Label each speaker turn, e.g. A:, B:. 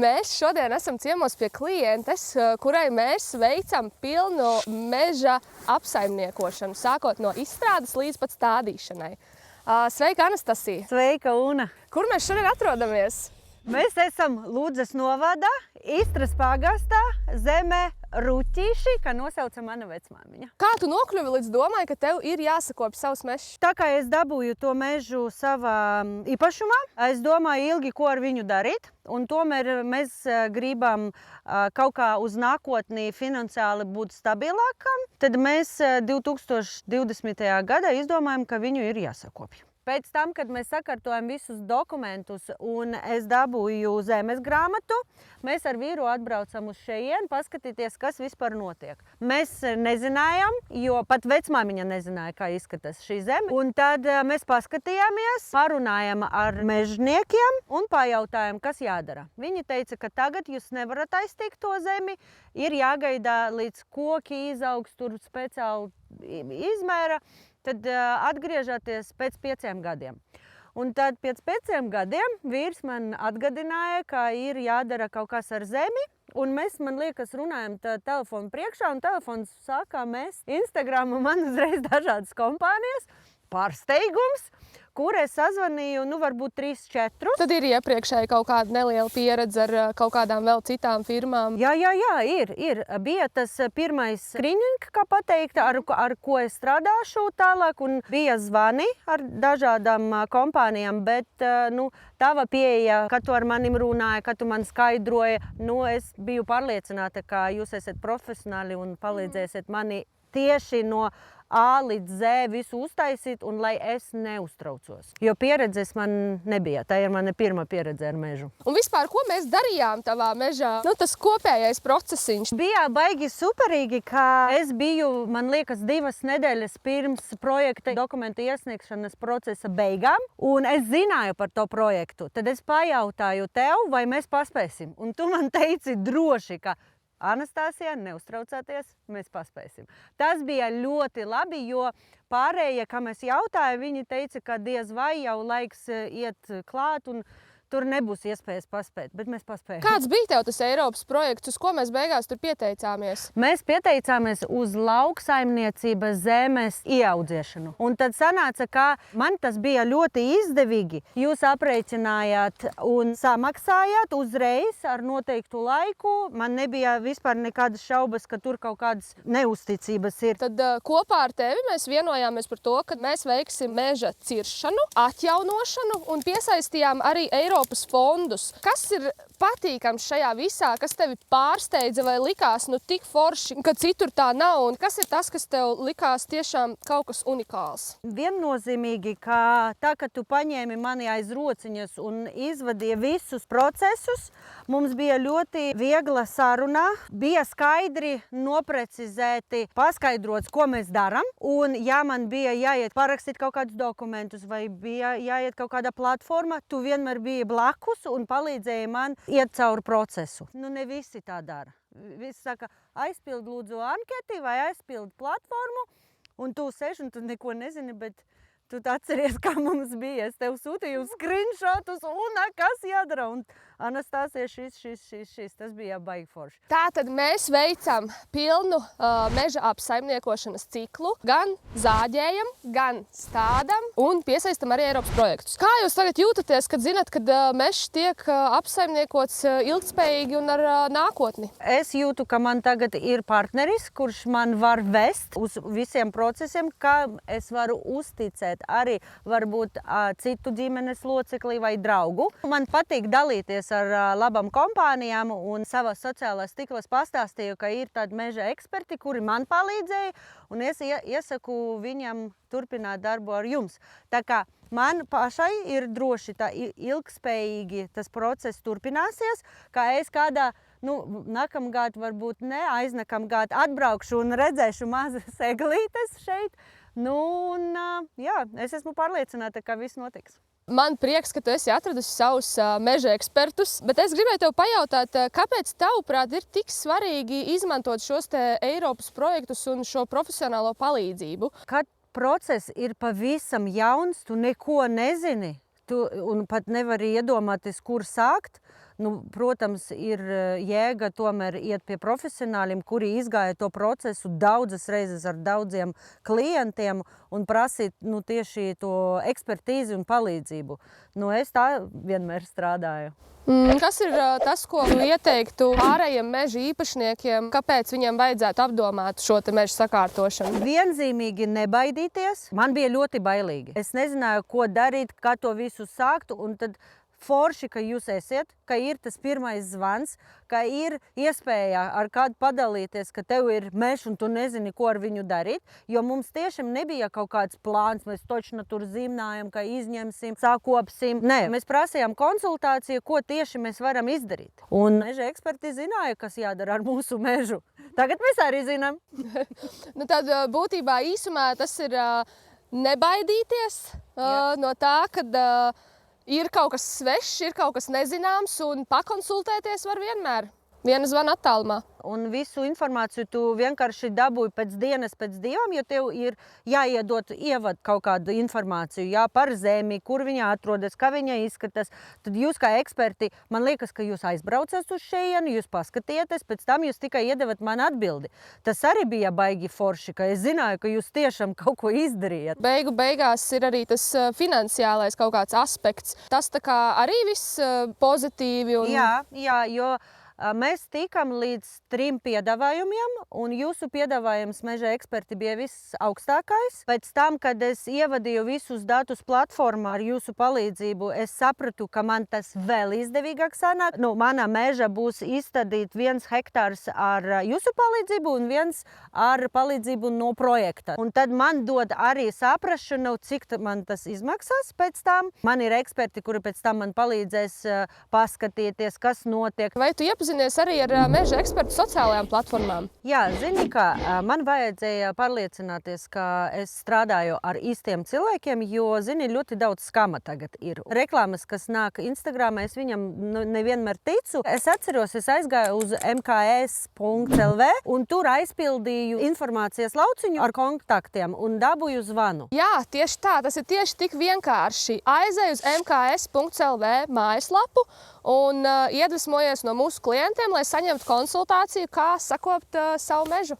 A: Mēs šodien esam ciemos pie klientes, kurai mēs veicam pilnu meža apsaimniekošanu, sākot no izstrādes līdz pat stādīšanai. Sveika, Anastasija!
B: Sveika, Una!
A: Kur mēs šodien atrodamies?
B: Mēs esam Ludzas novadā, Istras pagastā, zemē Ruķīši, kā nosauca mana vecmāmiņa.
A: Kā tu nokļuvi līdz domai, ka tev ir jāsakopj savs mežs?
B: Tā kā es dabūju to mežu savā īpašumā, es domāju ilgi, ko ar viņu darīt. Un tomēr mēs gribam kaut kā uz nākotni finansiāli būt stabilākam. Tad mēs 2020. gadā izdomājam, ka viņu ir jāsakopj. Pēc tam, kad mēs sakārtojam visus dokumentus un es dabūju zemes grāmatu, mēs ar vīru atbraucam uz šejienu paskatīties, kas vispār notiek. Mēs nezinājām, jo pat vecmāmiņa nezināja, kā izskatās šī zeme. Un tad mēs paskatījāmies, parunājām ar mežniekiem un pajautājām, kas jādara. Viņi teica, ka tagad jūs nevarat aiztikt to zemi, ir jāgaida līdz koki izaugs tur speciāli izmēra. Tad atgriežaties pēc 5 gadiem. Un tad pēc 5 gadiem vīrs man atgādināja, ka ir jādara kaut kas ar zemi. Un mēs, man liekas, runājam telefonu priekšā, un telefons sākā mēs Instagram un man uzreiz dažādas kompānijas. Pārsteigums, kur es sazvanīju, varbūt 3-4.
A: Tad ir iepriekšēji kaut kāda neliela pieredze ar kaut kādām vēl citām firmām.
B: Jā, ir. Bija tas pirmais screening, kā pateikt, ar ko es strādāšu tālāk, un bija zvani ar dažādām kompānijām, bet tava pieeja, kad tu ar manim runāji, kad tu man skaidroji, es biju pārliecināta, ka jūs esat profesionāli un palīdzēsiet mani tieši no A līdz Z visu uztaisīt, un lai es neuztraucos. Jo pieredzes man nebija. Tā ir mana pirmā pieredze ar mežu.
A: Un vispār, ko mēs darījām tavā mežā? Tas kopējais procesiņš.
B: Bija baigi superīgi, ka es biju, man liekas, 2 nedēļas pirms projekta dokumentu iesniegšanas procesa beigām, un es zināju par to projektu. Tad es pajautāju tev, vai mēs paspēsim. Un tu man teici droši, ka Anastasija, neuztraucāties, mēs paspēsim. Tas bija ļoti labi, jo pārējie, kam es jautāju, viņi teica, ka diez vai jau laiks iet klāt un tur nebūs iespējas paspēt, bet mēs paspējām.
A: Kāds bija tev tas Eiropas projekts, uz ko mēs beigās tur pieteicāmies?
B: Mēs pieteicāmies uz lauksaimniecības zemes ieaudzēšanu. Un tad sanāca, ka man tas bija ļoti izdevīgi. Jūs aprēķinājāt un samaksājāt uzreiz ar noteiktu laiku. Man nebija vispār nekādas šaubas, ka tur kaut kādas neusticības ir.
A: Tad kopā ar tevi mēs vienojāmies par to, ka mēs veiksim meža ciršanu, atjaunošanu un piesaistījām arī Eiropas fondus. Kas ir patīkams šajā visā, kas tevi pārsteidza vai likās tik forši, ka citur tā nav, un kas ir tas, kas tev likās tiešām kaut kas unikāls?
B: Viennozīmīgi, ka tā, ka tu paņēmi mani aiz rociņas un izvadīja visus procesus, mums bija ļoti viegla saruna, bija skaidri noprecizēti, paskaidrots, ko mēs darām, un ja man bija jāiet parakstīt kaut kādus dokumentus vai bija jāiet kaut kāda platforma, tu vienmēr biji blakus un palīdzēja man iet cauri procesu. Ne visi tā dara. Visi saka, aizpild lūdzu anketi vai aizpild platformu, un tu seši un tu neko nezini, bet tu atceries, kā mums bija. Es tev sūtīju screenshotus, un kas jādara. Un Anastasija, šis. Tas bija baigi forši.
A: Tātad mēs veicam pilnu meža apsaimniekošanas ciklu. Gan zāģējam, gan stādam un piesaistam arī Eiropas projektus. Kā jūs tagad jūtaties, kad zinat, kad mežs tiek apsaimniekots ilgtspējīgi un ar nākotni?
B: Es jūtu, ka man tagad ir partneris, kurš man var vest uz visiem procesiem, kā es varu uzticēt arī varbūt citu ģimenes locekli vai draugu. Man patīk dalīties ar labām kompānijām un savas sociālās tīklas pastāstīju, ka ir tādi meža eksperti, kuri man palīdzēja, un es iesaku viņam turpināt darbu ar jums. Tā kā man pašai ir droši tā ilgspējīgi tas process turpināsies, ka es kādā nākamgad, varbūt ne, aiznakamgad atbraukšu un redzēšu mazas eglītes šeit. Es esmu pārliecināta, ka viss notiks.
A: Man prieks, ka tu esi atradusi savus meža ekspertus, bet es gribēju tev pajautāt, kāpēc tavuprāt ir tik svarīgi izmantot šos Eiropas projektus un šo profesionālo palīdzību?
B: Kad process ir pavisam jauns, tu neko nezini, un pat nevari iedomāties, kur sākt, protams, ir jēga tomēr iet pie profesionāļiem, kuri izgāja to procesu daudzas reizes ar daudziem klientiem un prasīt tieši to ekspertīzi un palīdzību. Es tā vienmēr strādāju.
A: Kas ir tas, ko ieteiktu ārējiem meža īpašniekiem, kāpēc viņiem vajadzētu apdomāt šo meža sakārtošanu?
B: Vienzīmīgi nebaidīties. Man bija ļoti bailīgi. Es nezināju, ko darīt, kā to visu sākt, un tad forši, ka jūs esat, ka ir tas pirmais zvans, ka ir iespēja ar kādu padalīties, ka tev ir mežs un tu nezini, ko ar viņu darīt, jo mums tiešām nebija kaut kāds plāns, mēs točno tur zīmējam, ka izņemsim, sakopsim. Nē, mēs prasījām konsultāciju, ko tieši mēs varam izdarīt. Un meža eksperti zināja, kas jādara ar mūsu mežu. Tagad mēs arī zinām.
A: Tad būtībā īsumā tas ir nebaidīties no tā, kad ir kaut kas svešs, ir kaut kas nezināms, un pakonsultēties var vienmēr. Viena zvana attālumā.
B: Un visu informāciju tu vienkārši dabūji pēc dienas, pēc divām, jo tev ir jāiedot ievad kaut kādu informāciju par zemi, kur viņa atrodas, kā viņa izskatās. Tad jūs kā eksperti, man liekas, ka jūs aizbraucat uz šejienu, jūs paskatieties, pēc tam jūs tikai iedevat man atbildi. Tas arī bija baigi forši, ka es zināju, ka jūs tiešām kaut ko izdarījat.
A: Beigās ir arī tas finansiālais kaut kāds aspekts. Tas tā kā arī viss pozitīvi.
B: Jā, jo mēs tikām līdz 3 piedāvājumiem, un jūsu piedāvājums meža eksperti bija visaugstākais. Pēc tam, kad es ievadīju visus datus platformā ar jūsu palīdzību, es sapratu, ka man tas vēl izdevīgāk sanāk. Mana meža būs izstādīt 1 hektārs ar jūsu palīdzību un 1 ar palīdzību no projekta. Un tad man dod arī saprašanu, cik man tas izmaksās pēc tam. Man ir eksperti, kuri pēc tam man palīdzēs paskatīties, kas notiek.
A: Vai tu iepazinies arī ar meža ekspertu sociālajām platformām?
B: Jā, zini, ka man vajadzēja pārliecināties, ka es strādāju ar īstiem cilvēkiem, jo, zini, ļoti daudz skama tagad ir. Reklāmas, kas nāk Instagramā, es viņam nevienmēr ticu. Es atceros, es aizgāju uz mks.lv un tur aizpildīju informācijas lauciņu ar kontaktiem un dabūju zvanu.
A: Jā, tieši tā, tas ir tieši tik vienkārši. Aizēju uz mks.lv mājaslapu un iedvesmojies no mūsu klientiem, lai saņemtu konsultāciju, kā sakopt savu mežu.